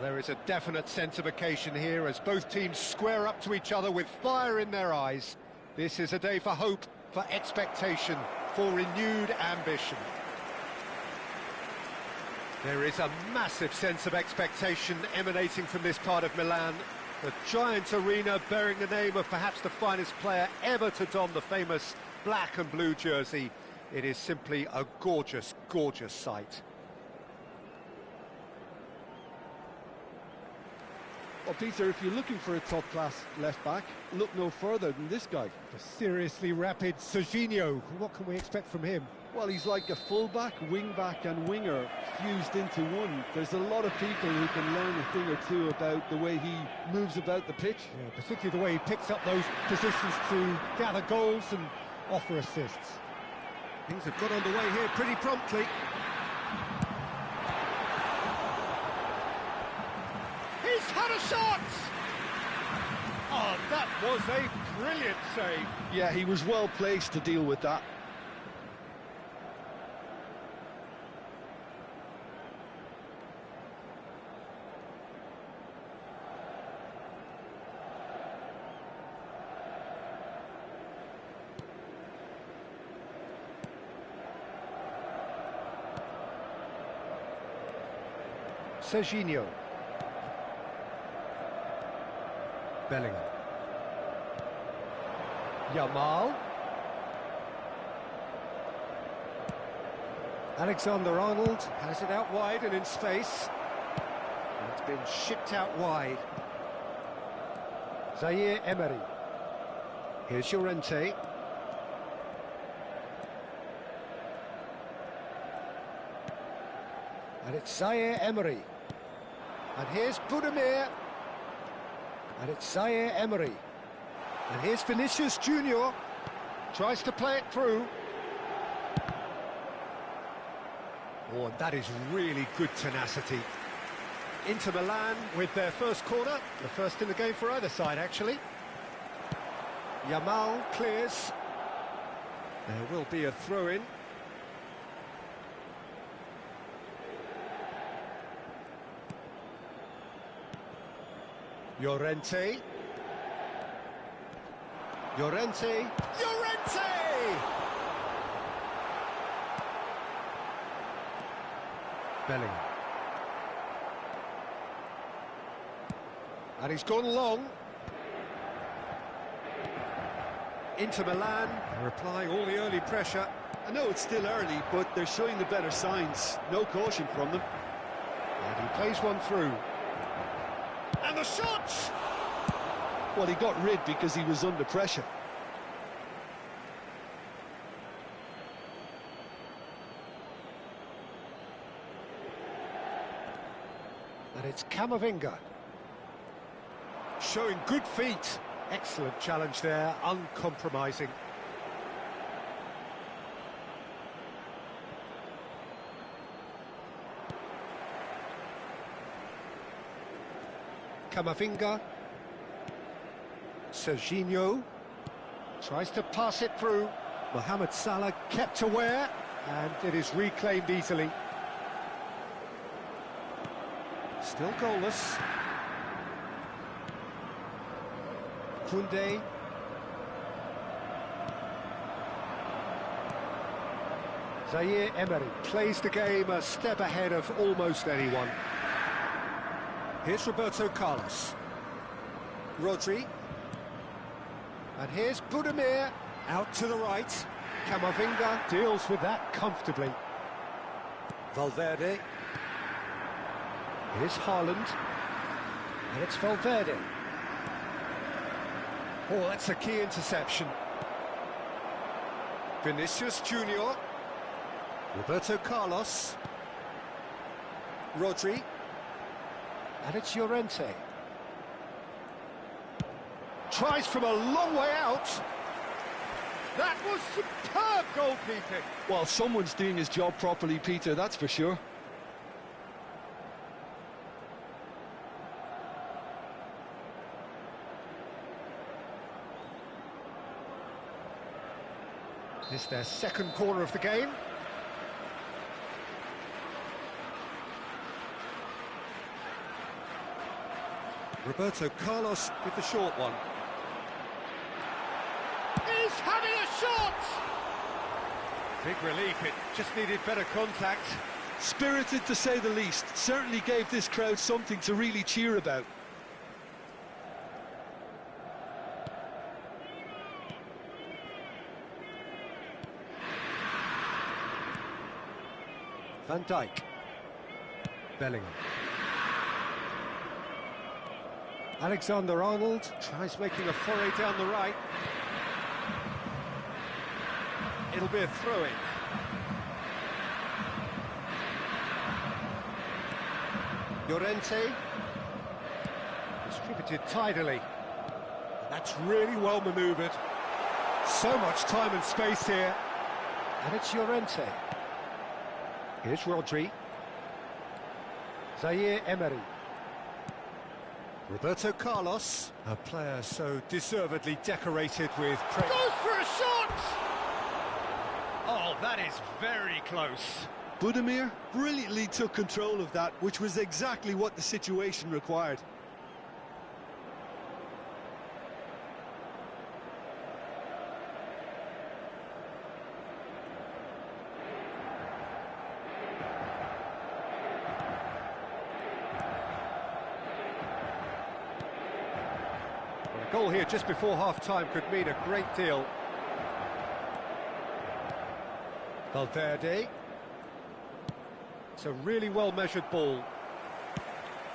There is a definite sense of occasion here as both teams square up to each other with fire in their eyes. This is a day for hope, for expectation, for renewed ambition. There is a massive sense of expectation emanating from this part of Milan. The giant arena bearing the name of perhaps the finest player ever to don the famous black and blue jersey. It is simply a gorgeous, gorgeous sight. Well, Peter, if you're looking for a top-class left-back, look no further than this guy. The seriously rapid Serginho. What can we expect from him? Well, he's like a full-back, wing-back and winger fused into one. There's a lot of people who can learn a thing or two about the way he moves about the pitch. Yeah, particularly the way he picks up those positions to gather goals and offer assists. Things have got underway here pretty promptly. He's had a shot! Oh, that was a brilliant save. Yeah, he was well placed to deal with that. Serginho. Bellingham. Yamal. Alexander-Arnold has it out wide and in space. And it's been shipped out wide. Zaire Emery. Here's Llorente. And it's Zaire Emery. And here's Budimir. And it's Zaire Emery. And here's Vinicius Junior. Tries to play it through. Oh, and that is really good tenacity. Inter Milan with their first corner. The first in the game for either side, actually. Yamal clears. There will be a throw-in. Llorente. Llorente. Llorente! Bellingham. And he's gone long. Inter Milan are applying all the early pressure. I know it's still early, but they're showing the better signs. No caution from them. And he plays one through. And the shot! Well, he got rid because he was under pressure. And it's Camavinga. Showing good feet. Excellent challenge there, uncompromising. Camavinga. Serginho tries to pass it through. Mohamed Salah kept aware, and it is reclaimed easily. Still goalless. Koundé. Zaire Emery plays the game a step ahead of almost anyone. Here's Roberto Carlos. Rodri. And here's Budimir. Out to the right. Camavinga deals with that comfortably. Valverde. Here's Haaland. And it's Valverde. Oh, that's a key interception. Vinicius Junior. Roberto Carlos. Rodri. And it's Llorente. Tries from a long way out. That was superb goalkeeping. Well, someone's doing his job properly, Peter, that's for sure. This is their second corner of the game. Roberto Carlos with the short one. He's having a shot! Big relief, it just needed better contact. Spirited to say the least, certainly gave this crowd something to really cheer about. Van Dijk. Bellingham. Alexander-Arnold tries making a foray down the right. It'll be a throw-in. Llorente. Distributed tidily. That's really well manoeuvred. So much time and space here. And it's Llorente. Here's Rodri. Zaire Emery. Roberto Carlos, a player so deservedly decorated with praise. Goes for a shot! Oh, that is very close. Budimir brilliantly took control of that, which was exactly what the situation required. A goal here just before half-time could mean a great deal. Valverde. It's a really well-measured ball.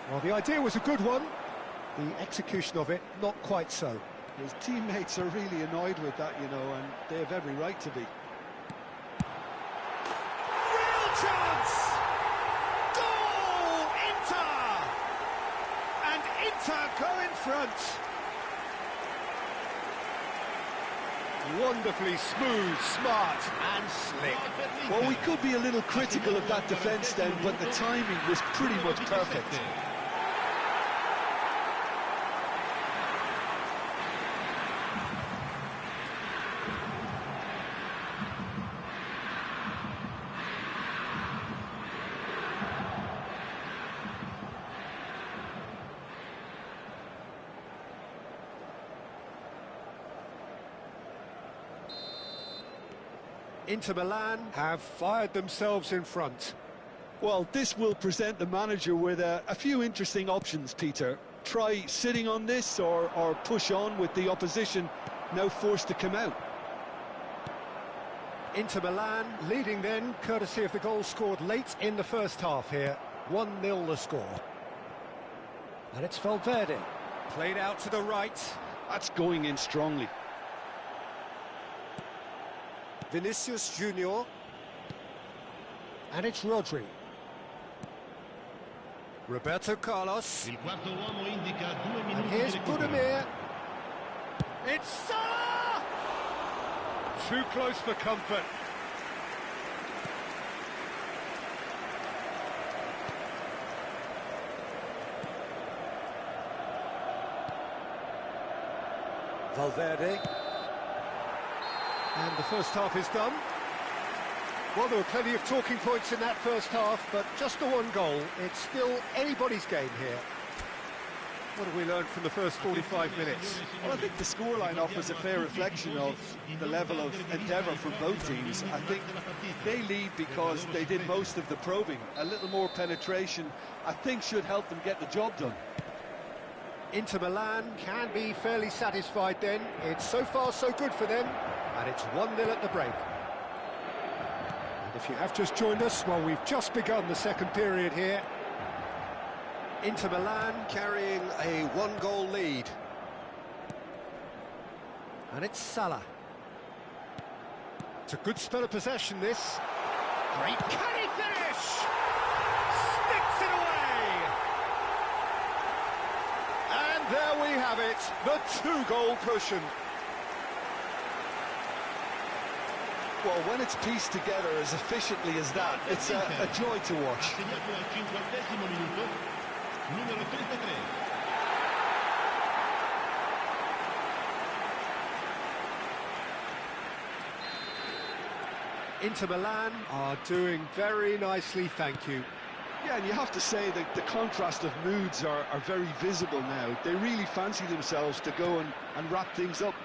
Well, the idea was a good one. The execution of it, not quite so. His teammates are really annoyed with that, you know, and they have every right to be. Real chance! Goal! Inter! And Inter go in front. Wonderfully smooth, smart and slick. Well, we could be a little critical of that defence then, but the timing was pretty much perfect. Inter Milan have fired themselves in front. Well, this will present the manager with a few interesting options, Peter. Try sitting on this or push on with the opposition now forced to come out. Inter Milan leading then, courtesy of the goal scored late in the first half here. 1-0 the score. And it's Valverde. Played out to the right. That's going in strongly. Vinicius Junior. And it's Rodri. Roberto Carlos. And here's Budimir. It's Salah! Too close for comfort. Valverde. And the first half is done. Well, there were plenty of talking points in that first half, but just the one goal. It's still anybody's game here. What have we learned from the first 45 minutes? Well, I think the scoreline offers a fair reflection of the level of endeavour from both teams. I think they lead because they did most of the probing. A little more penetration, I think, should help them get the job done. Inter Milan can be fairly satisfied then. It's so far so good for them, and it's 1-0 at the break. And if you have just joined us, well, we've just begun the second period here. Inter Milan carrying a one-goal lead. And it's Salah. It's a good spell of possession, this. Great, can he finish? Sticks it away! And there we have it, the two-goal cushion. Well, when it's pieced together as efficiently as that, it's a joy to watch. Inter Milan are doing very nicely, thank you. Yeah, and you have to say that the contrast of moods are very visible now. They really fancy themselves to go and wrap things up.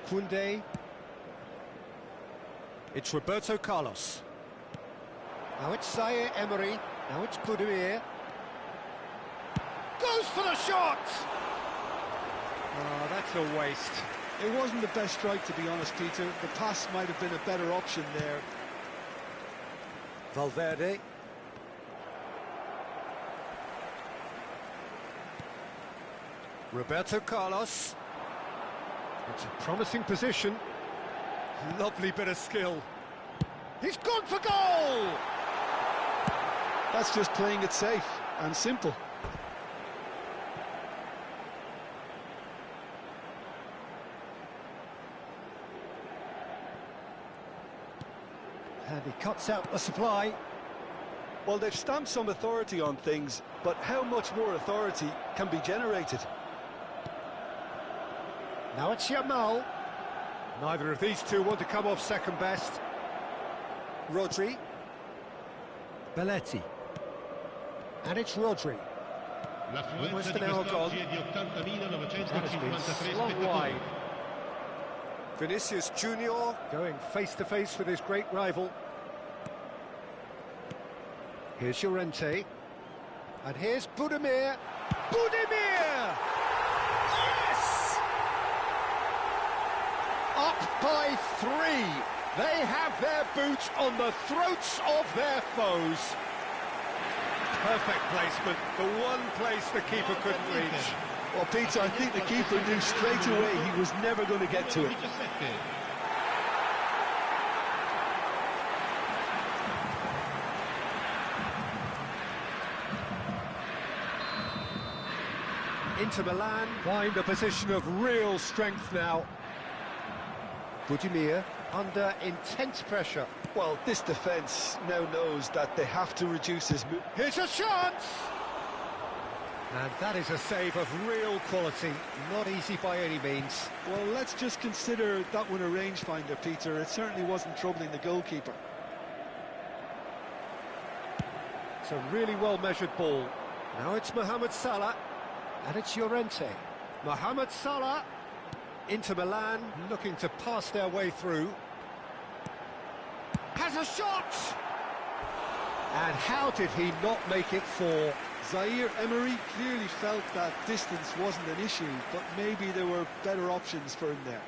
Koundé. It's Roberto Carlos. Now it's Zaire Emery. Now it's Budimir. Goes for the shot! Oh, that's a waste. It wasn't the best strike, to be honest, Peter. The pass might have been a better option there. Valverde. Roberto Carlos. It's a promising position. Lovely bit of skill. He's gone for goal! That's just playing it safe and simple. And he cuts out the supply. Well, they've stamped some authority on things, but how much more authority can be generated? Now it's Yamal. Neither of these two want to come off second best. Rodri. Belletti. And it's Rodri. Almost an hour gone. That has been slung wide. Vinicius Junior going face-to-face with his great rival. Here's Llorente. And here's Budimir. Budimir! Yes! Up by 3. They have their boot on the throats of their foes. Perfect placement, the one place the keeper couldn't reach. Well, Peter, I think the keeper knew straight away he was never going to get to it. Inter Milan find a position of real strength now. Budimir under intense pressure. Well, this defence now knows that they have to reduce his move. Here's a chance! And that is a save of real quality, not easy by any means. Well, let's just consider that one a rangefinder, Peter. It certainly wasn't troubling the goalkeeper. It's a really well-measured ball. Now it's Mohamed Salah, and it's Llorente. Mohamed Salah, Inter Milan, looking to pass their way through. Has a shot! And how did he not make it 4? Zaire Emery clearly felt that distance wasn't an issue, but maybe there were better options for him there.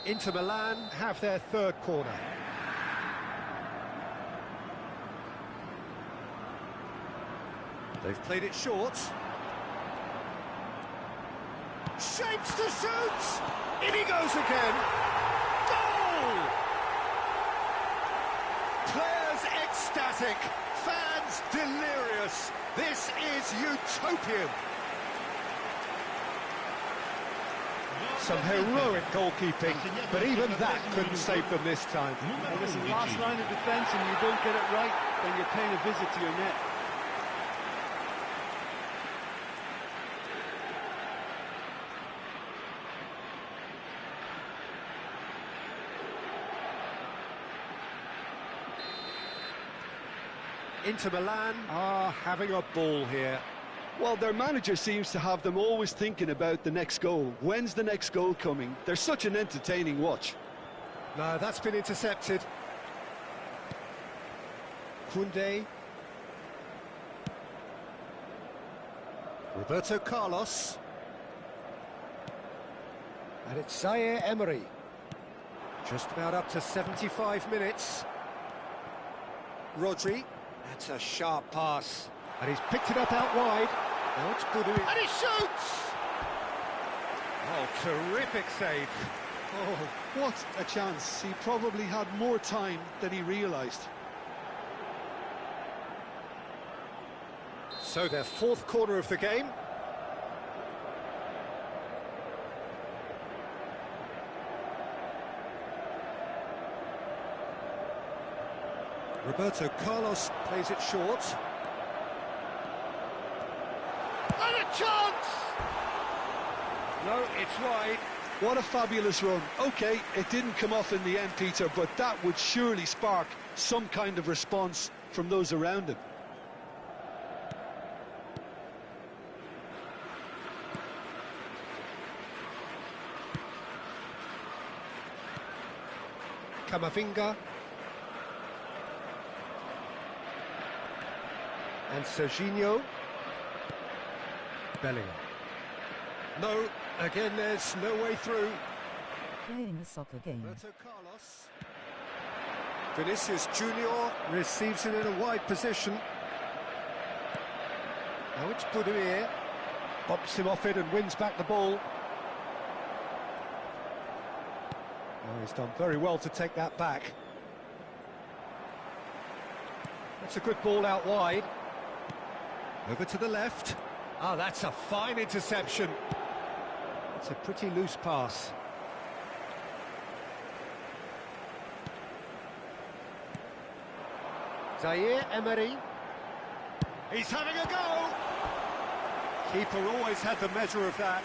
Inter Milan have their third corner. They've played it short. Shapes to shoot! In he goes again! Goal! Players ecstatic, fans delirious. This is utopian. Some heroic goalkeeping, but even that couldn't save them this time. Well, listen, last line of defence and you don't get it right, then you're paying a visit to your net. Inter Milan are having a ball here. Well, their manager seems to have them always thinking about the next goal. When's the next goal coming? They're such an entertaining watch. No, that's been intercepted. Koundé. Roberto Carlos. And it's Zaire Emery. Just about up to 75 minutes. Rodri. That's a sharp pass. And he's picked it up out wide. Now it's Budimir. And he shoots! Oh, terrific save. Oh, what a chance. He probably had more time than he realised. So their fourth corner of the game. Roberto Carlos plays it short. And a chance! No, it's wide. What a fabulous run. OK, it didn't come off in the end, Peter, but that would surely spark some kind of response from those around him. Camavinga. And Serginho. Bellingham. No, again there's no way through. Playing a soccer game. Roberto Carlos. Vinicius Junior receives it in a wide position. Now it's Budimir. Bumps him off it and wins back the ball. Oh, he's done very well to take that back. That's a good ball out wide. Over to the left. Oh, that's a fine interception. It's a pretty loose pass. Zaire Emery. He's having a go! Keeper always had the measure of that.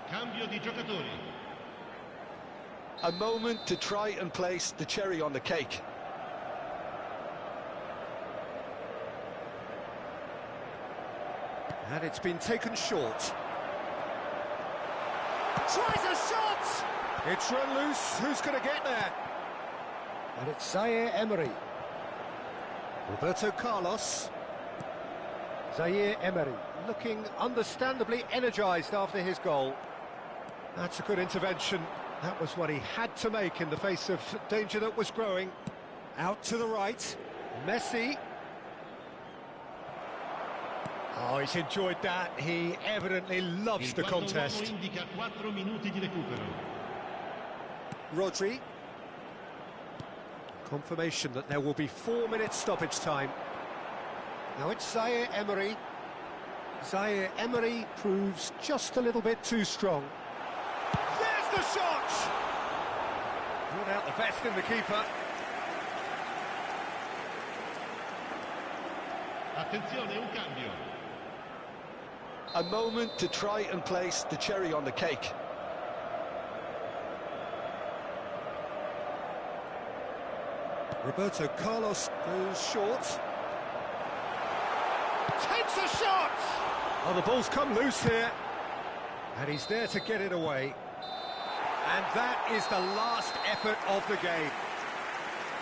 Cambio di giocatori. A moment to try and place the cherry on the cake. And it's been taken short. Tries a shot! It's run loose. Who's going to get there? And it's Zaire Emery. Roberto Carlos. Zaire Emery looking understandably energised after his goal. That's a good intervention. That was what he had to make in the face of danger that was growing. Out to the right. Messi. Oh, he's enjoyed that. He evidently loves the contest. Indica 4 minuti di recupero. Rodri. Confirmation that there will be 4 minutes stoppage time. Now it's Zaire Emery. Zaire Emery proves just a little bit too strong. There's the shot! Brought out the best in the keeper. Attenzione, un cambio. A moment to try and place the cherry on the cake. Roberto Carlos goes short. Takes a shot! Oh, the ball's come loose here. And he's there to get it away. And that is the last effort of the game.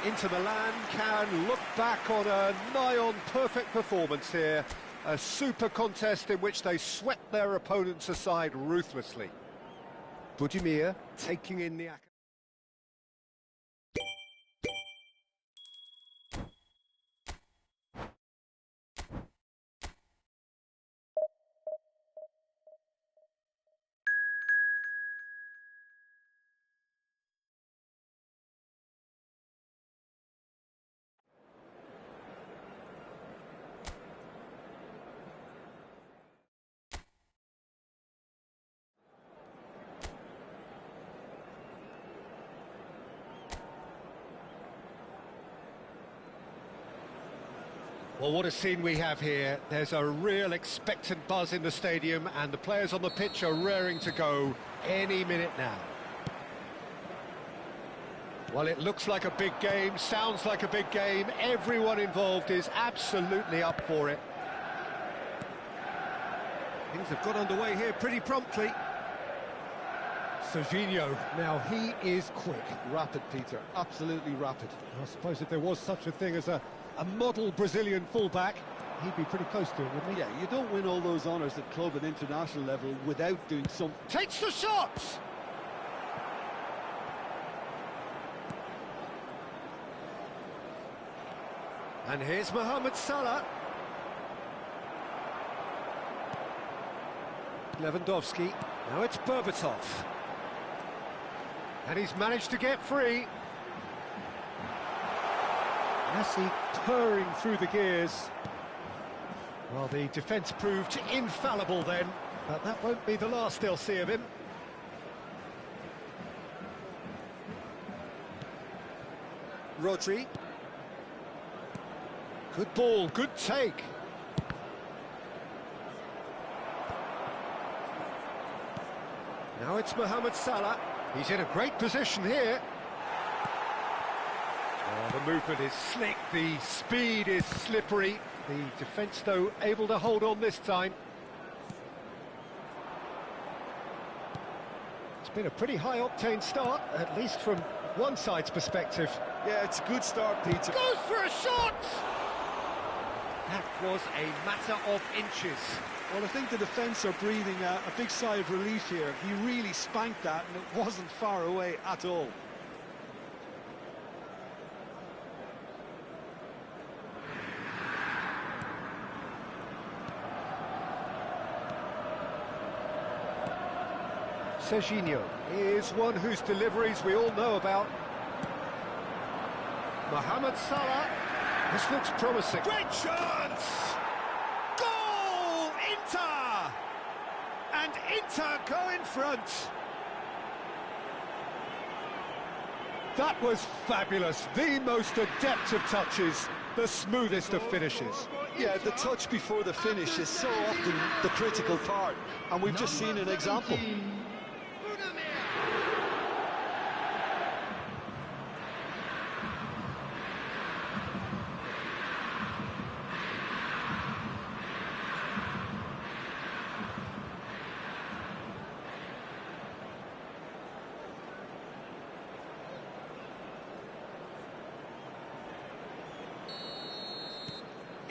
Inter Milan can look back on a nigh-on perfect performance here. A super contest in which they swept their opponents aside ruthlessly. Budimir taking in the action. Well, what a scene we have here. There's a real expectant buzz in the stadium and the players on the pitch are raring to go any minute now. Well, it looks like a big game, sounds like a big game. Everyone involved is absolutely up for it. Things have got underway here pretty promptly. Serginho, now he is quick. Rapid, Peter, absolutely rapid. I suppose if there was such a thing as a model Brazilian fullback, he'd be pretty close to it, wouldn't he? Yeah, you don't win all those honours at club and international level without doing some... Takes the shot! And here's Mohamed Salah. Lewandowski. Now it's Berbatov. And he's managed to get free. Messi purring through the gears. Well, the defence proved infallible then, but that won't be the last they'll see of him. Rodri. Good ball, good take. Now it's Mohamed Salah. He's in a great position here. Oh, the movement is slick, the speed is slippery. The defence, though, able to hold on this time. It's been a pretty high-octane start, at least from one side's perspective. Yeah, it's a good start, Peter. Goes for a shot! That was a matter of inches. Well, I think the defence are breathing a big sigh of relief here. He really spanked that, and it wasn't far away at all. Serginho is one whose deliveries we all know about. Mohamed Salah. This looks promising. Great chance! Goal! Inter! And Inter go in front. That was fabulous. The most adept of touches, the smoothest of finishes. Yeah, the touch before the finish is so often the critical part, and we've just seen an example.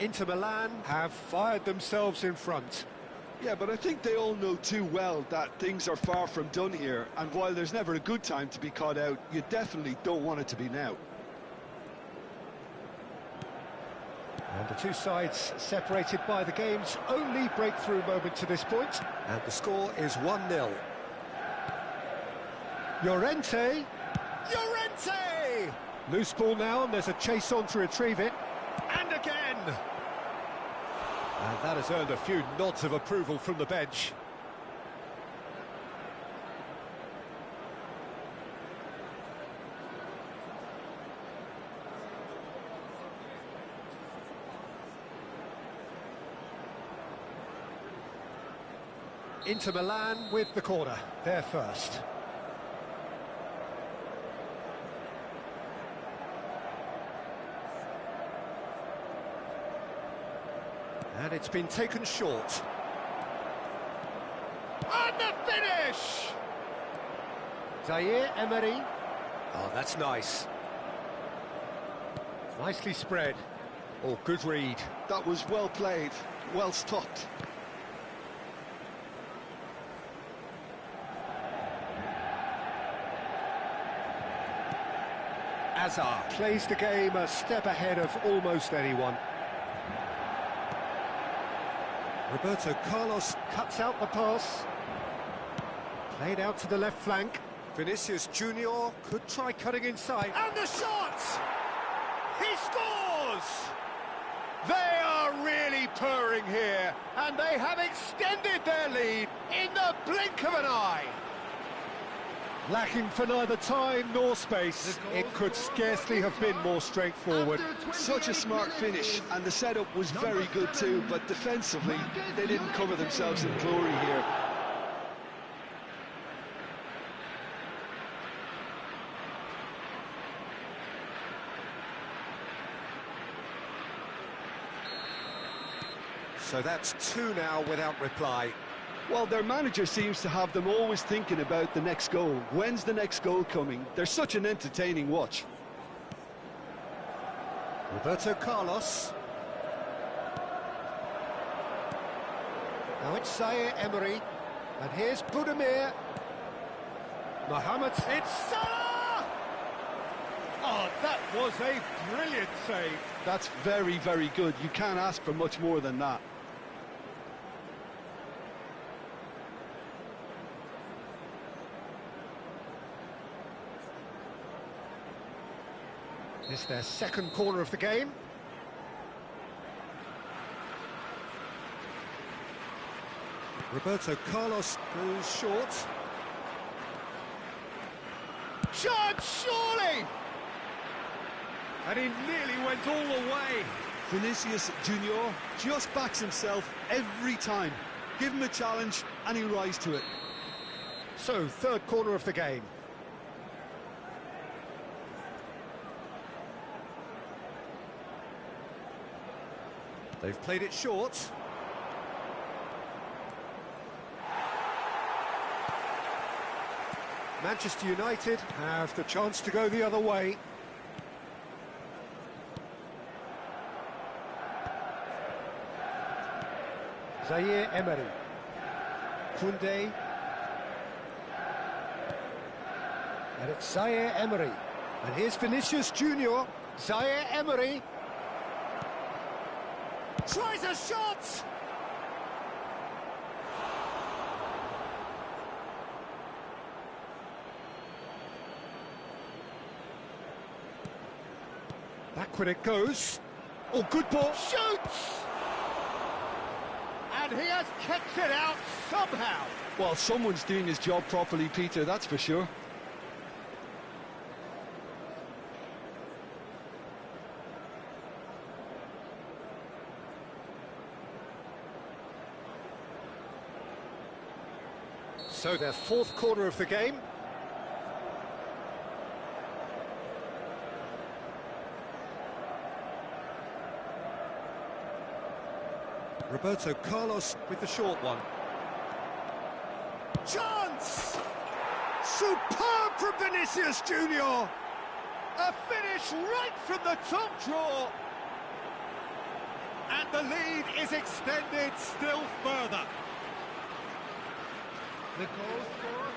Inter Milan have fired themselves in front. Yeah, but I think they all know too well that things are far from done here, and while there's never a good time to be caught out, you definitely don't want it to be now. And the two sides separated by the game's only breakthrough moment to this point. And the score is 1-0. Llorente! Llorente! Loose ball now, and there's a chase on to retrieve it. And again! And that has earned a few nods of approval from the bench. Inter Milan with the corner, they're first. And it's been taken short. And the finish! Zaire Emery. Oh, that's nice. Nicely spread. Oh, good read. That was well played, well stopped. Hazard plays the game a step ahead of almost anyone. Roberto Carlos cuts out the pass. Played out to the left flank. Vinicius Junior could try cutting inside. And the shot! He scores! They are really purring here, and they have extended their lead in the blink of an eye. Lacking for neither time nor space, it could scarcely have been more straightforward. Such a smart finish, and the setup was very good too, but defensively, they didn't cover themselves in glory here. So that's two now without reply. Well, their manager seems to have them always thinking about the next goal. When's the next goal coming? They're such an entertaining watch. Roberto Carlos. Now it's Zaire Emery. And here's Budimir. Mohamed. It's Salah! Oh, that was a brilliant save. That's very, very good. You can't ask for much more than that. It's their second corner of the game. Roberto Carlos goes short. Chance, surely! And he nearly went all the way. Vinicius Junior just backs himself every time. Give him a challenge and he'll rise to it. So, third corner of the game. They've played it short. Manchester United have the chance to go the other way. Zaire Emery. Koundé. And it's Zaire Emery. And here's Vinicius Junior. Zaire Emery. Tries a shot! Back when it goes. Oh, good ball. Shoots! And he has kept it out somehow. Well, someone's doing his job properly, Peter, that's for sure. So their fourth corner of the game. Roberto Carlos with the short one. Chance! Superb from Vinicius Junior! A finish right from the top draw! And the lead is extended still further.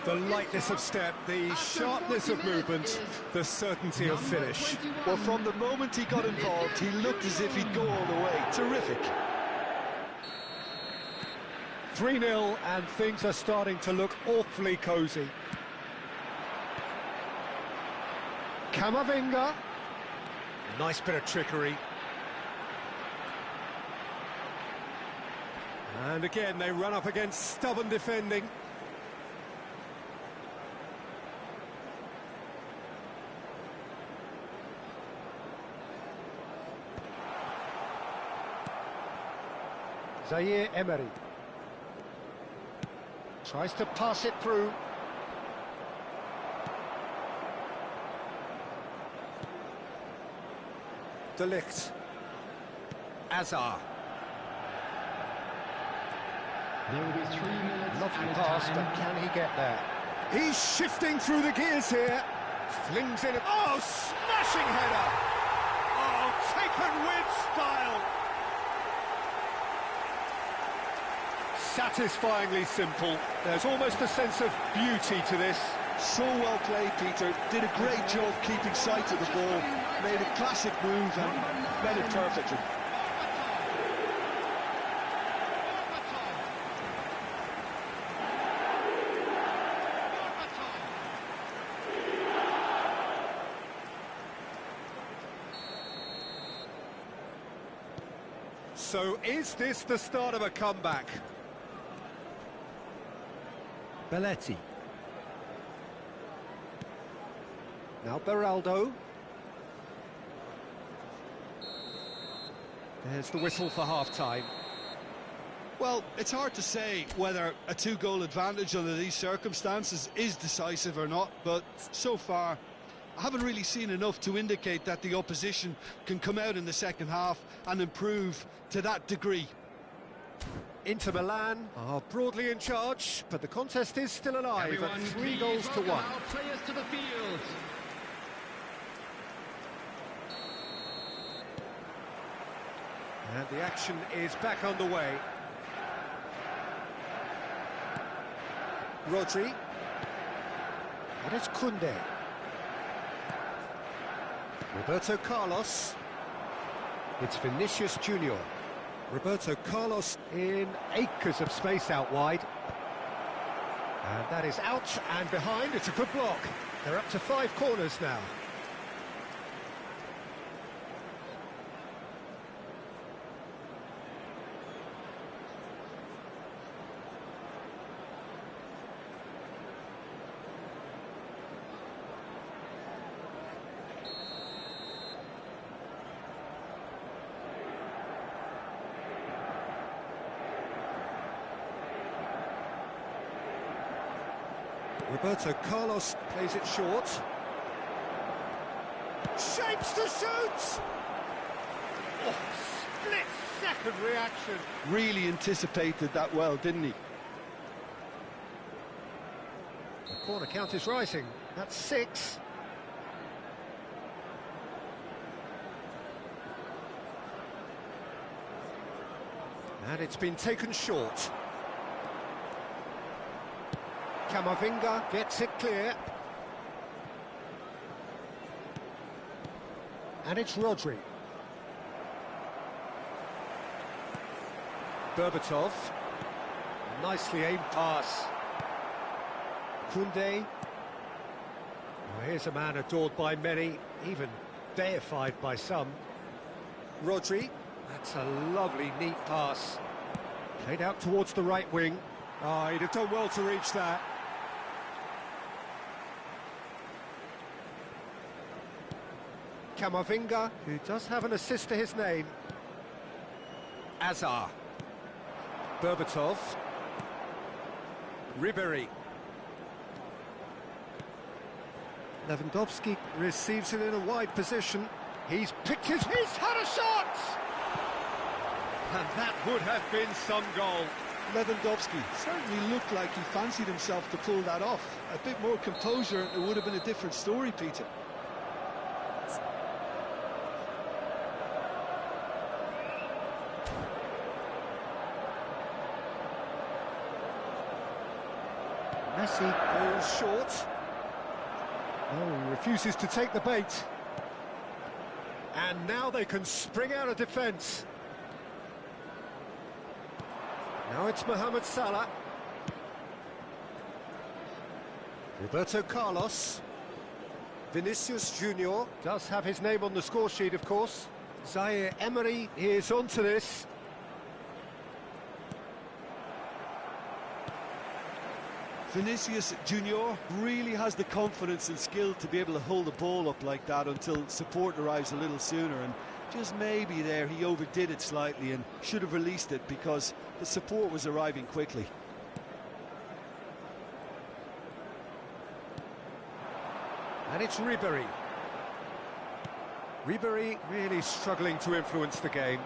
The lightness of step, the sharpness of movement, the certainty of finish. Well, from the moment he got involved, he looked as if he'd go all the way. Terrific. 3-0, and things are starting to look awfully cosy. Camavinga. Nice bit of trickery. And again, they run up against stubborn defending. Zaire Emery. Tries to pass it through. De Ligt. Azar. Lovely pass, but can he get there? He's shifting through the gears here. Flings in. Oh, smashing header! Oh, taken with style! Satisfyingly simple. There's almost a sense of beauty to this. So well played, Peter. Did a great job keeping sight of the ball. Made a classic move and met it perfectly. So is this the start of a comeback? Belletti. Now Beraldo. There's the whistle for half-time. Well, it's hard to say whether a two-goal advantage under these circumstances is decisive or not, but so far I haven't really seen enough to indicate that the opposition can come out in the second half and improve to that degree. Inter Milan are broadly in charge, but the contest is still alive. Everyone, at 3 goals to 1. Players to the field. And the action is back underway. Rodri. And it's Koundé. Roberto Carlos. It's Vinicius Junior. Roberto Carlos in acres of space out wide. And that is out and behind. It's a good block. They're up to 5 corners now. Roberto Carlos plays it short. Shapes to shoot! Oh, split-second reaction. Really anticipated that well, didn't he? The corner count is rising. That's 6. And it's been taken short. Camavinga gets it clear. And it's Rodri. Berbatov. Nicely aimed pass. Koundé. Well, here's a man adored by many, even deified by some. Rodri. That's a lovely, neat pass. Played out towards the right wing. Oh, he'd have done well to reach that. Camavinga, who does have an assist to his name. Azar. Berbatov. Ribéry. Lewandowski receives it in a wide position. He's picked he's had a shot! And that would have been some goal. Lewandowski certainly looked like he fancied himself to pull that off. A bit more composure, it would have been a different story, Peter. Messi falls short. Oh, he refuses to take the bait. And now they can spring out of defence. Now it's Mohamed Salah. Roberto Carlos. Vinicius Junior does have his name on the score sheet, of course. Zaire Emery is onto this. Vinicius Junior really has the confidence and skill to be able to hold the ball up like that until support arrives a little sooner, and just maybe there he overdid it slightly and should have released it because the support was arriving quickly. And it's Ribéry. Ribéry really struggling to influence the game.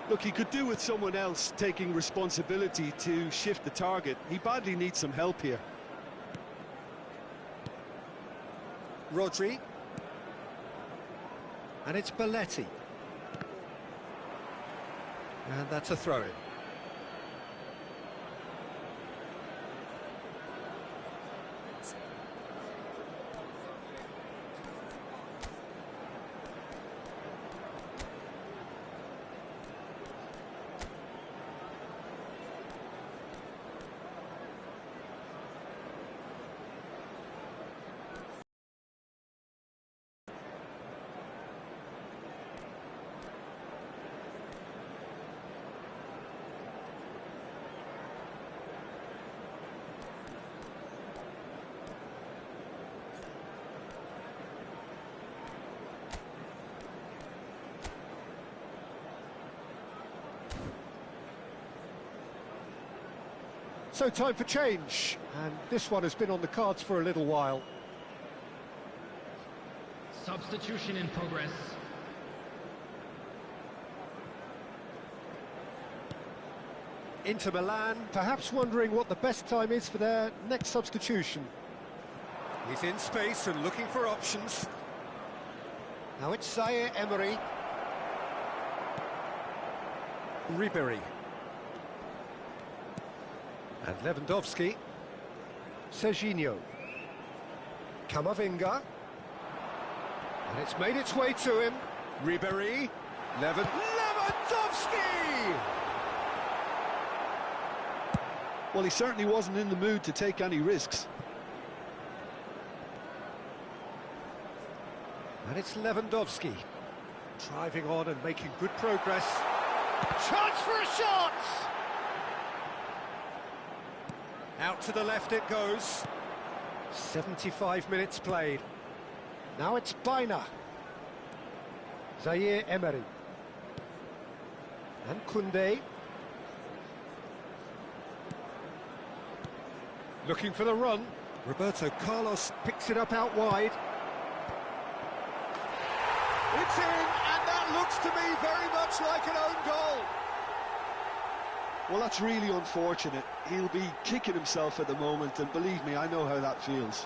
Look, he could do with someone else taking responsibility to shift the target. He badly needs some help here. Rodri. And it's Belletti. And that's a throw-in. So time for change, and this one has been on the cards for a little while. Substitution in progress. Inter Milan, perhaps wondering what the best time is for their next substitution. He's in space and looking for options. Now it's Zaire Emery. Ribéry. And Lewandowski. Serginho. Camavinga. And it's made its way to him. Ribéry. Lewandowski! Well, he certainly wasn't in the mood to take any risks. And it's Lewandowski. Driving on and making good progress. Chance for a shot! Out to the left it goes. 75 minutes played. Now it's Baina. Zaire Emery. And Koundé. Looking for the run. Roberto Carlos picks it up out wide. It's in, and that looks to me very much like an own goal. Well, that's really unfortunate. He'll be kicking himself at the moment, and believe me, I know how that feels.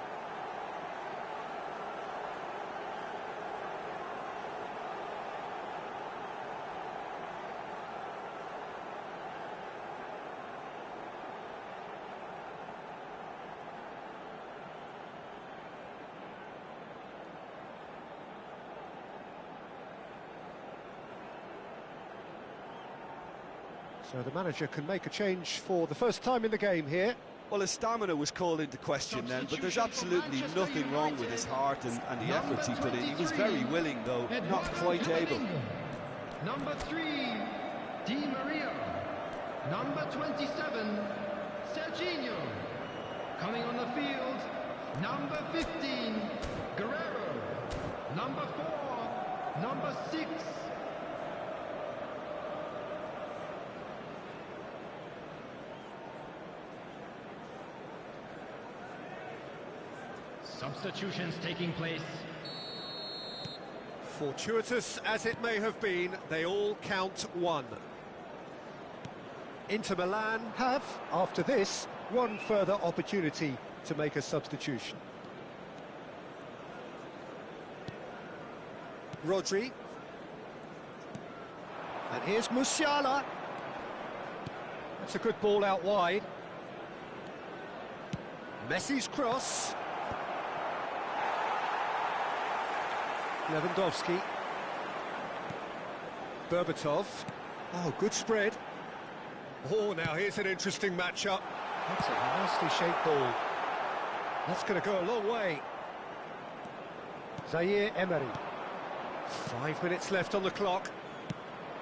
So the manager can make a change for the first time in the game here. Well, his stamina was called into question then, but there's absolutely nothing wrong with his heart and the efforts he put in. He was very willing, though, not quite able. Number 3, Di Maria. Number 27, Serginho. Coming on the field, number 15, Guerrero. Number 4, number 6. Substitutions taking place. Fortuitous as it may have been, they all count one. Inter Milan have, after this, one further opportunity to make a substitution. Rodri. And here's Musiala. That's a good ball out wide. Messi's cross. Lewandowski. Berbatov. Oh, good spread. Oh, now here's an interesting matchup. That's a nicely shaped ball. That's going to go a long way. Zaire Emery. 5 minutes left on the clock.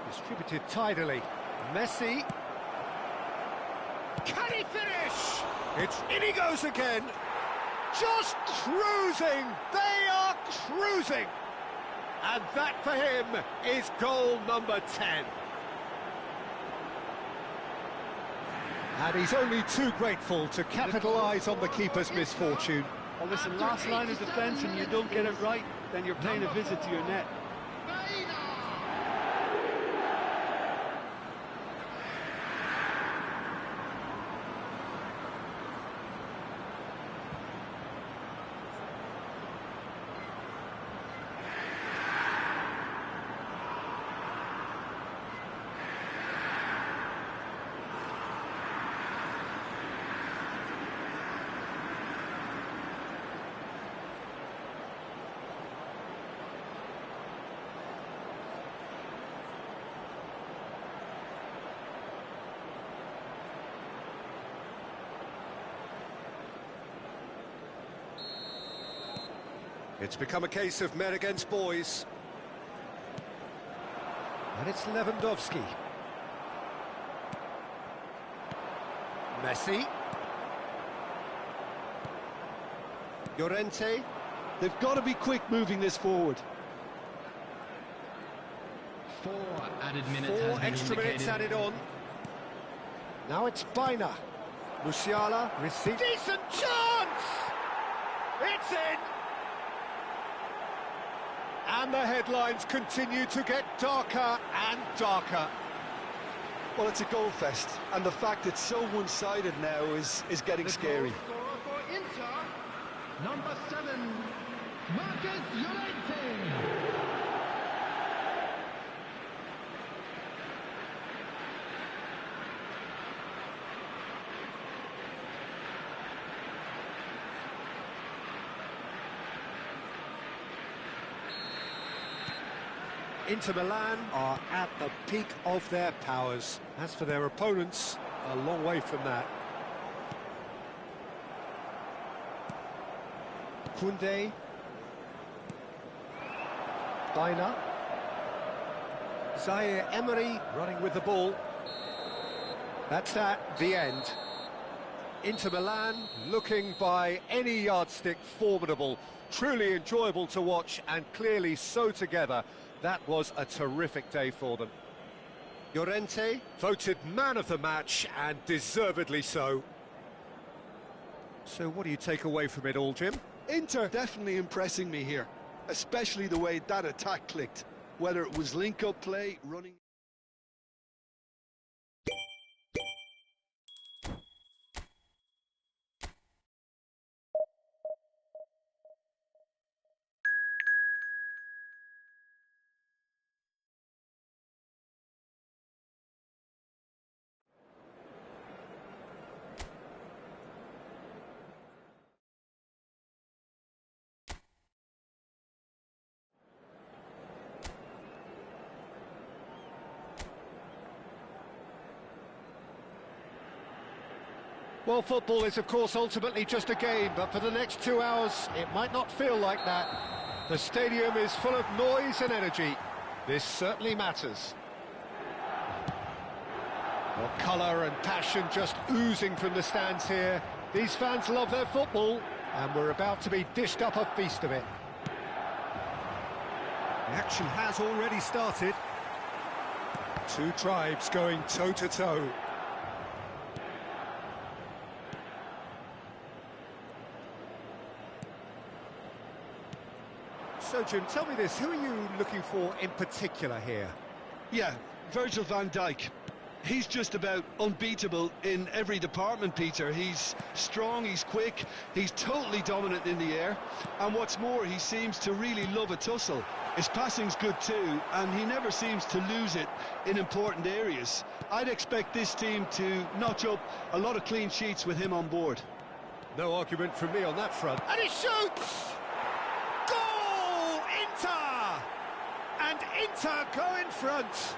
Distributed tidily. Messi. Can he finish? It's in he goes again. Just cruising. They are cruising. And that for him is goal number 10. And he's only too grateful to capitalise on the keeper's misfortune. Well, listen, last line of defence, and you don't get it right, then you're paying a visit to your net. It's become a case of men against boys. And it's Lewandowski. Messi. Llorente. They've got to be quick moving this forward. 4 added minutes. 4 extra minutes added on. Now it's Baina. Musiala receives. Decent chance! It's in! And the headlines continue to get darker and darker. Well, it's a goal fest, and the fact it's so one-sided now is getting scary. For Inter, number 7, Marcus Llorente. Inter Milan are at the peak of their powers. As for their opponents, a long way from that. Koundé. Baina. Zaire Emery running with the ball. That's at the end. Inter Milan looking by any yardstick formidable, truly enjoyable to watch and clearly so together. That was a terrific day for them. Llorente voted man of the match and deservedly so. So what do you take away from it all, Jim? Inter definitely impressing me here, especially the way that attack clicked, whether it was link-up play, running... Well, football is, of course, ultimately just a game, but for the next 2 hours, it might not feel like that. The stadium is full of noise and energy. This certainly matters. Well, colour and passion just oozing from the stands here. These fans love their football, and we're about to be dished up a feast of it. The action has already started. Two tribes going toe-to-toe. So, Jim, tell me this, who are you looking for in particular here? Yeah, Virgil van Dijk. He's just about unbeatable in every department, Peter. He's strong, he's quick, he's totally dominant in the air. And what's more, he seems to really love a tussle. His passing's good too, and he never seems to lose it in important areas. I'd expect this team to notch up a lot of clean sheets with him on board. No argument from me on that front. And he shoots! Goal! Inter! And Inter go in front.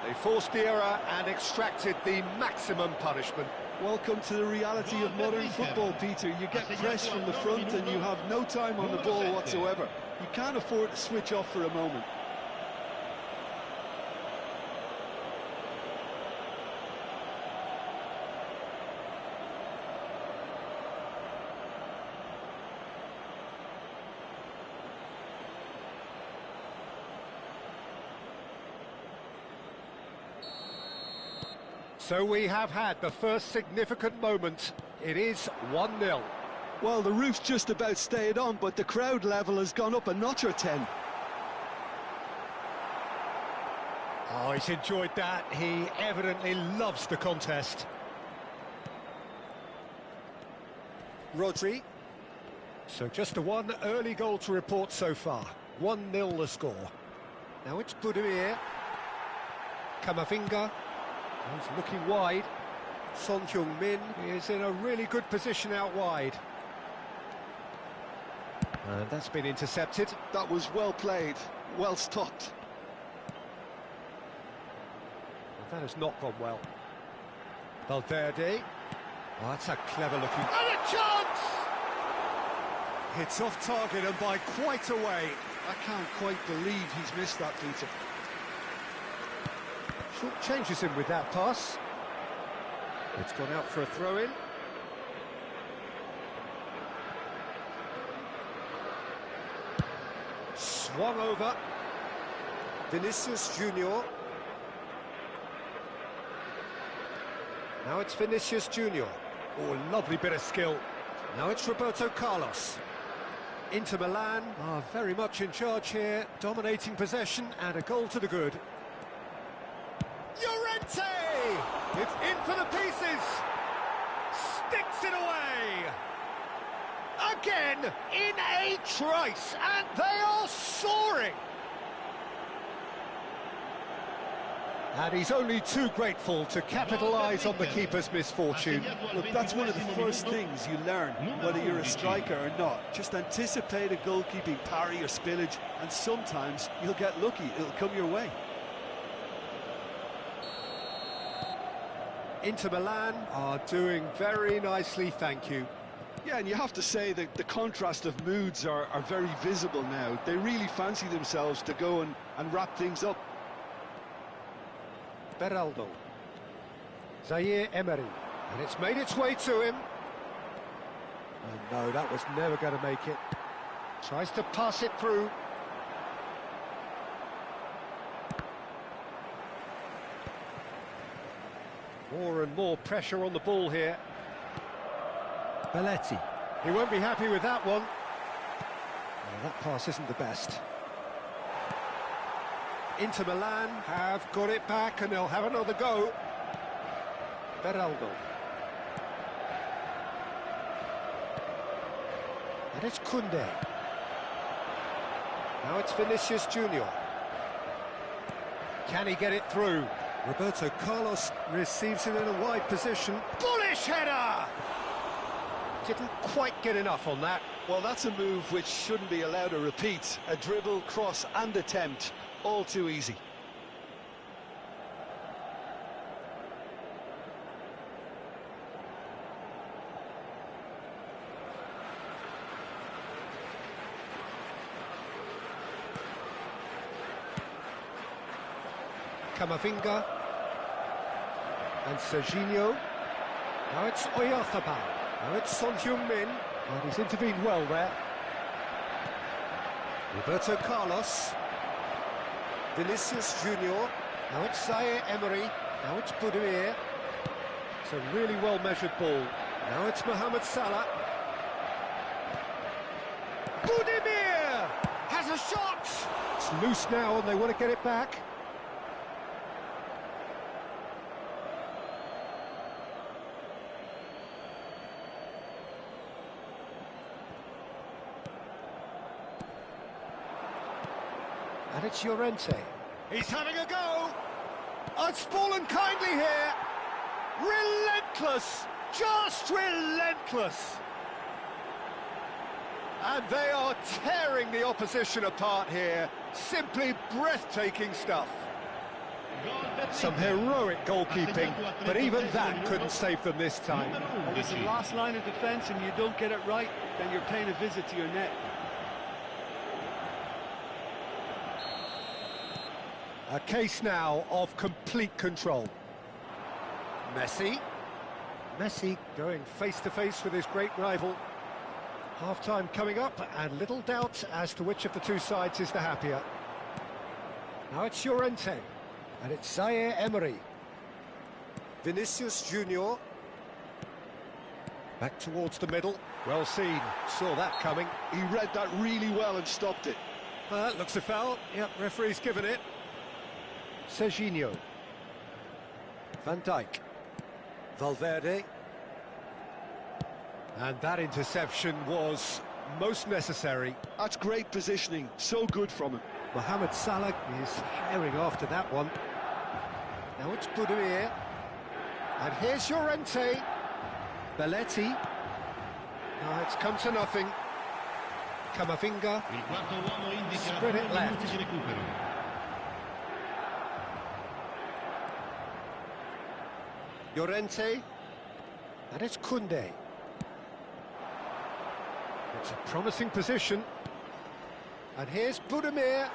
They forced the error and extracted the maximum punishment. Welcome to the reality of modern football, Peter. You get pressed from the front and you have no time on the ball whatsoever. You can't afford to switch off for a moment. So we have had the first significant moment. It is 1-0. Well, the roof's just about stayed on, but the crowd level has gone up a notch or 10. Oh, he's enjoyed that. He evidently loves the contest. Rodri. So just the one early goal to report so far. 1-0 the score. Now it's Budimir. Camavinga. He's looking wide. Son Heung-min is in a really good position out wide. And that's been intercepted. That was well played, well stopped. Well, that has not gone well. Valverde. Oh, that's a clever looking... And a chance! It's off target and by quite a way. I can't quite believe he's missed that, Peter. Short changes him with that pass. It's gone out for a throw-in. Swung over. Vinicius Junior. Now it's Vinicius Junior. Oh, lovely bit of skill. Now it's Roberto Carlos. Inter Milan are very much in charge here, dominating possession and a goal to the good. Llorente! It's in for the pieces! Sticks it away! Again, in a trice, and they are soaring! And he's only too grateful to capitalise on the keeper's misfortune. Look, that's one of the first things you learn, whether you're a striker or not. Just anticipate a goalkeeping parry or spillage, and sometimes you'll get lucky, it'll come your way. Inter Milan are doing very nicely, thank you. Yeah, and you have to say that the contrast of moods are very visible now. They really fancy themselves to go and wrap things up. Beraldo. Zaire Emery. And it's made its way to him. Oh no, that was never going to make it. Tries to pass it through. More and more pressure on the ball here. Belletti. He won't be happy with that one. Well, that pass isn't the best. Inter Milan have got it back and they'll have another go. Beraldo. And it's Koundé. Now it's Vinicius Junior. Can he get it through? Roberto Carlos receives it in a wide position. Bullish header! Didn't quite get enough on that. Well, that's a move which shouldn't be allowed to repeat. A dribble, cross and attempt, all too easy. Camavinga and Serginho. Now it's Oyarzabal. Now it's Son Heung-min. And he's intervened well there. Roberto Carlos. Vinicius Junior. Now it's Zaire Emery. Now it's Budimir. It's a really well-measured ball. Now it's Mohamed Salah. Budimir has a shot! It's loose now and they want to get it back. And it's Llorente. He's having a go. Oh, it's fallen kindly here. Relentless. Just relentless. And they are tearing the opposition apart here. Simply breathtaking stuff. Some heroic goalkeeping, but even that couldn't save them this time. It was the last line of defence and you don't get it right, then you're paying a visit to your net. A case now of complete control. Messi. Messi going face-to-face with his great rival. Half-time coming up, and little doubt as to which of the two sides is the happier. Now it's Llorente, and it's Zaire Emery. Vinicius Junior. Back towards the middle. Well seen, saw that coming. He read that really well and stopped it. That looks a foul. Yep, referee's given it. Serginho. Van Dijk. Valverde. And that interception was most necessary. That's great positioning, so good from him. Mohamed Salah is herring after that one. Now it's Budimir. And here's Llorente. Belletti. Now it's come to nothing. Camavinga. Spread it left. Llorente, and it's Koundé. It's a promising position, and here's Budimir.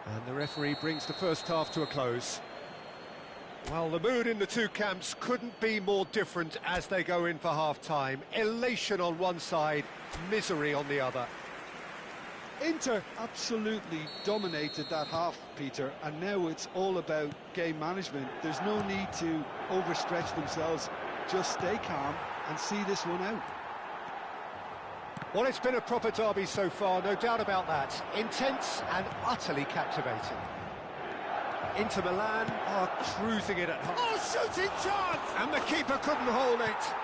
And the referee brings the first half to a close. Well, the mood in the two camps couldn't be more different as they go in for half-time. Elation on one side, misery on the other. Inter absolutely dominated that half, Peter, and now it's all about game management. There's no need to overstretch themselves. Just stay calm and see this one out. Well, it's been a proper derby so far, no doubt about that. Intense and utterly captivating. Inter Milan are cruising it at home. Oh, shooting chance! And the keeper couldn't hold it.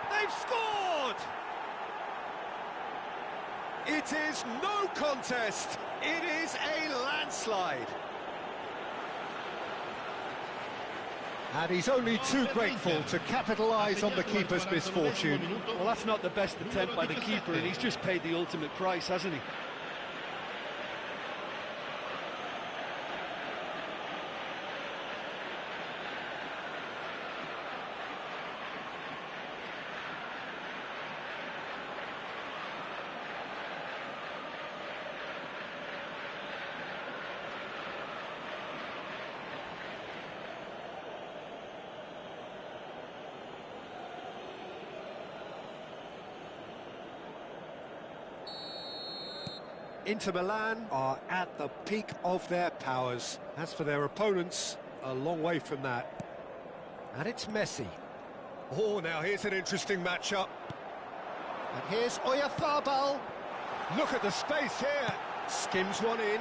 They've scored! It is no contest. It is a landslide. And he's only too grateful to capitalise on the keeper's misfortune. Well, that's not the best attempt by the keeper, and he's just paid the ultimate price, hasn't he? Inter Milan are at the peak of their powers. As for their opponents, a long way from that. And it's Messi. Oh, now here's an interesting matchup. And here's Oyarzabal. Look at the space here. Skims one in.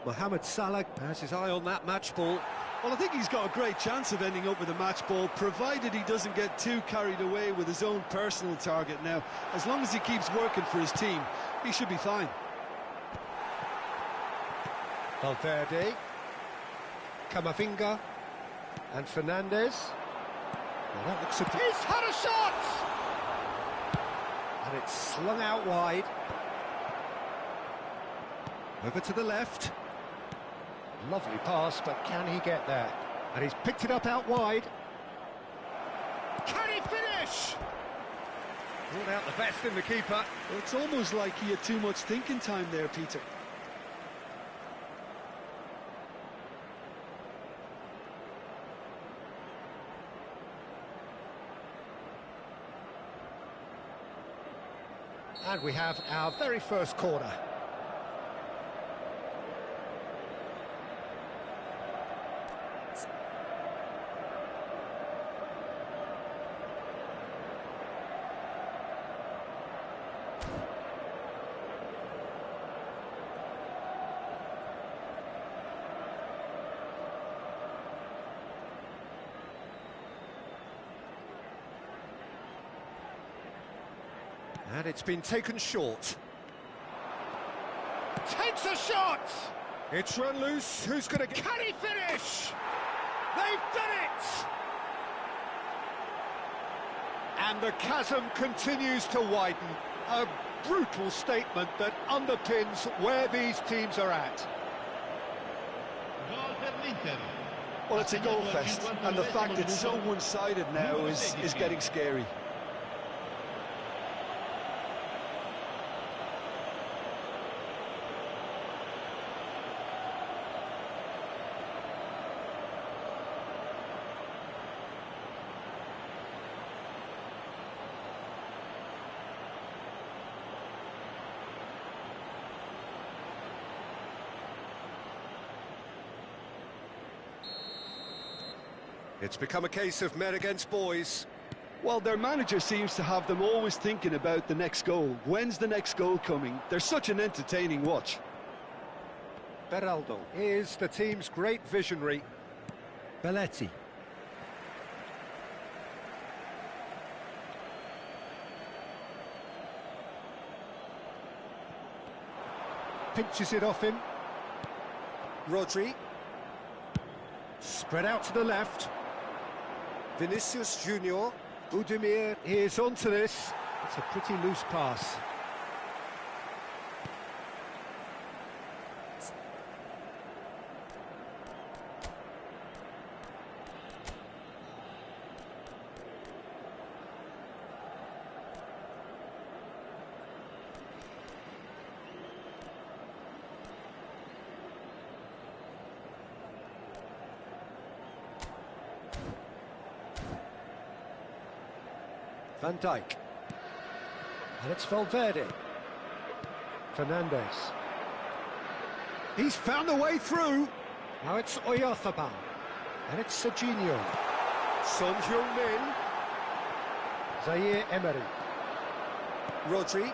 Mohamed Salah has his eye on that match ball. Well, I think he's got a great chance of ending up with a match ball, provided he doesn't get too carried away with his own personal target. Now, as long as he keeps working for his team, he should be fine. Valverde, Camavinga, and Fernandes. Well, that looks he's had a shot! And it's slung out wide. Over to the left. Lovely pass, but can he get there? And he's picked it up out wide. Can he finish? Brought out the best in the keeper. Well, it's almost like he had too much thinking time there, Peter. And we have our very first corner. And it's been taken short. Takes a shot! It's run loose. Who's going to... Can he finish? They've done it! And the chasm continues to widen. A brutal statement that underpins where these teams are at. Well, it's a goal fest, and the fact it's so one-sided now is getting scary. It's become a case of men against boys. Well, their manager seems to have them always thinking about the next goal. When's the next goal coming? They're such an entertaining watch. Beraldo is the team's great visionary. Belletti. Pinches it off him. Rodri. Spread out to the left. Vinicius Junior. Budimir is onto this. It's a pretty loose pass. Van Dijk. And it's Valverde. Fernandes. He's found a way through. Now it's Oyarzabal. And it's Serginho. Son Heung-min. Zaire Emery. Rodri.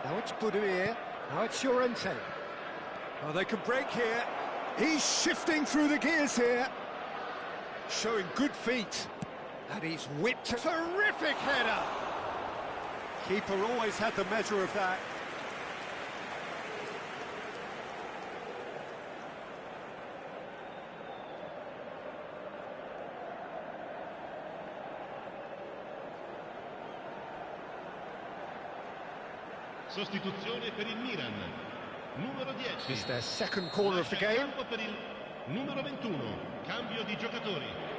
Now it's Budimir. Now it's Llorente. Oh, they can break here. He's shifting through the gears here. Showing good feet. And he's whipped a terrific header. Keeper always had the measure of that. Sostituzione per il Milan. Numero 10. It's their second corner of the game. Per il numero 21. Cambio di giocatori.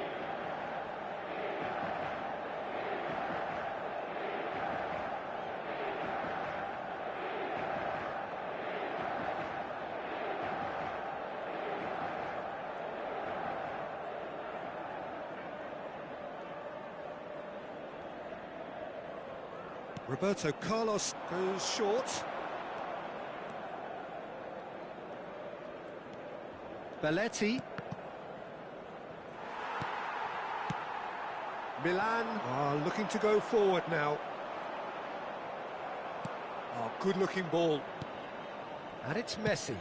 Roberto Carlos goes short. Belletti. Milan are looking to go forward now. Oh, good-looking ball. And it's Messi.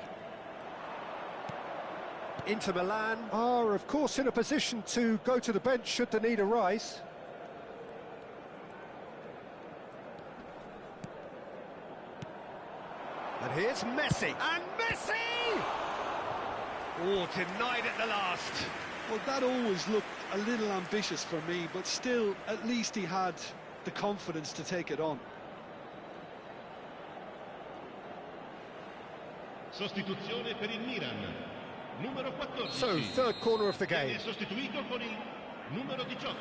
Inter Milan are, of course, in a position to go to the bench should the need arise. And here's Messi. And Messi! Oh, denied at the last. Well, that always looked a little ambitious for me, but still, at least he had the confidence to take it on. Sostituzione per il Milan. Numero 14. So, third corner of the game. Viene sostituito con il numero 18.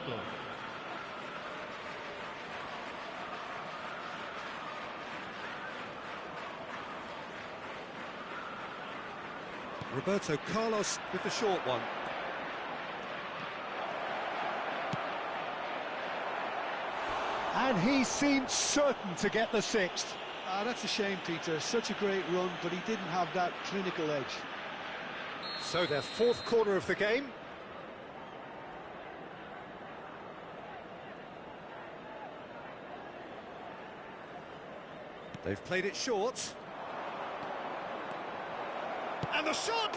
Roberto Carlos with the short one. And he seemed certain to get the sixth. That's a shame, Peter. Such a great run, but he didn't have that clinical edge. So their fourth corner of the game. They've played it short. And the shot!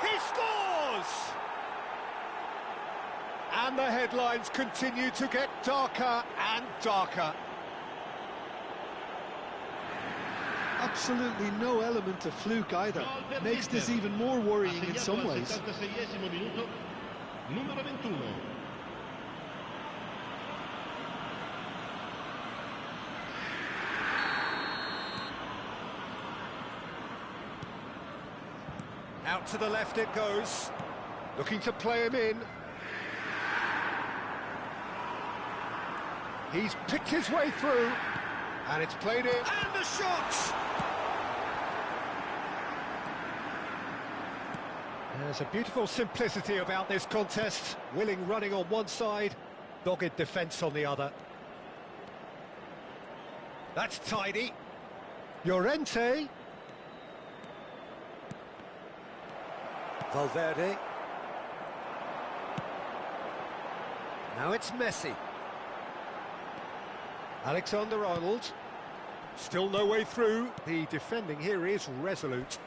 He scores! And the headlines continue to get darker and darker. Absolutely no element of fluke either. Makes this even more worrying in some ways. Minuto, numero 21. Out to the left it goes. Looking to play him in. He's picked his way through. And it's played in. And the shot! There's a beautiful simplicity about this contest. Willing running on one side, dogged defence on the other. That's tidy. Llorente. Valverde. Now it's Messi. Alexander-Arnold. Still no way through. The defending here is resolute.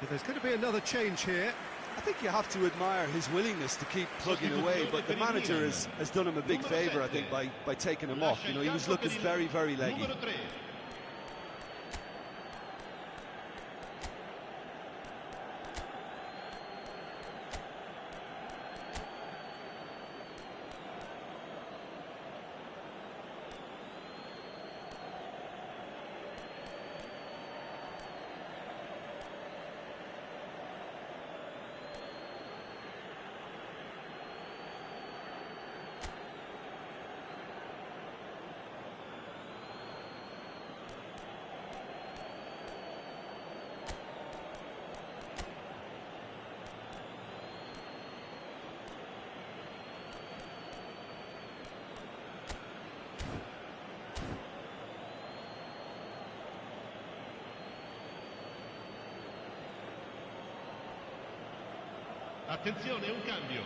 So there's going to be another change here. I think you have to admire his willingness to keep plugging away, but the manager has done him a big favour, I think, by taking him off. You know, he was looking very, very leggy. Attenzione, un cambio.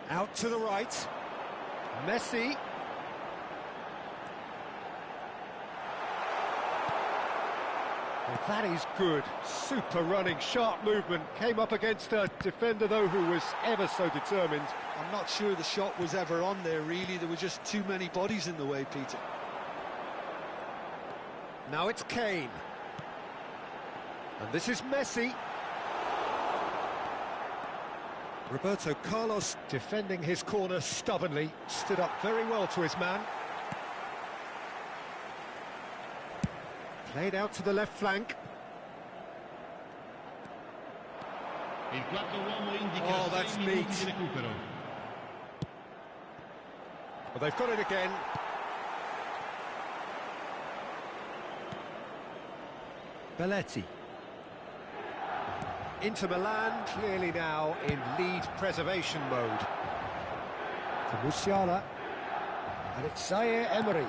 Out to the right. Messi. Well, that is good. Super running, sharp movement. Came up against a defender, though, who was ever so determined. I'm not sure the shot was ever on there, really. There were just too many bodies in the way, Peter. Now it's Kane. And this is Messi. Roberto Carlos defending his corner stubbornly. Stood up very well to his man. Played out to the left flank. Il quarto uomo indica Oh, that's 6 neat. minuti di recupero. Well, they've got it again. Belletti. Inter Milan clearly now in lead preservation mode. To Musiala. And it's Zaire Emery.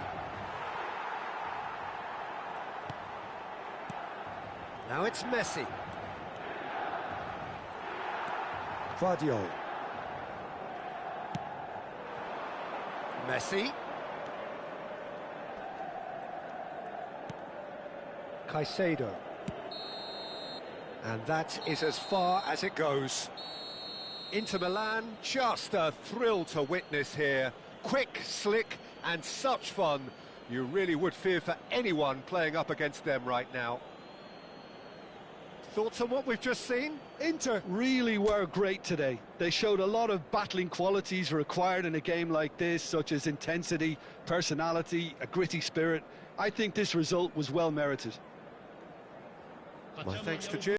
Now it's Messi. Guardiola. Messi. Caicedo. And that is as far as it goes. Inter Milan, just a thrill to witness here. Quick, slick, and such fun. You really would fear for anyone playing up against them right now. Thoughts on what we've just seen? Inter really were great today. They showed a lot of battling qualities required in a game like this, such as intensity, personality, a gritty spirit. I think this result was well merited. My thanks to Jim.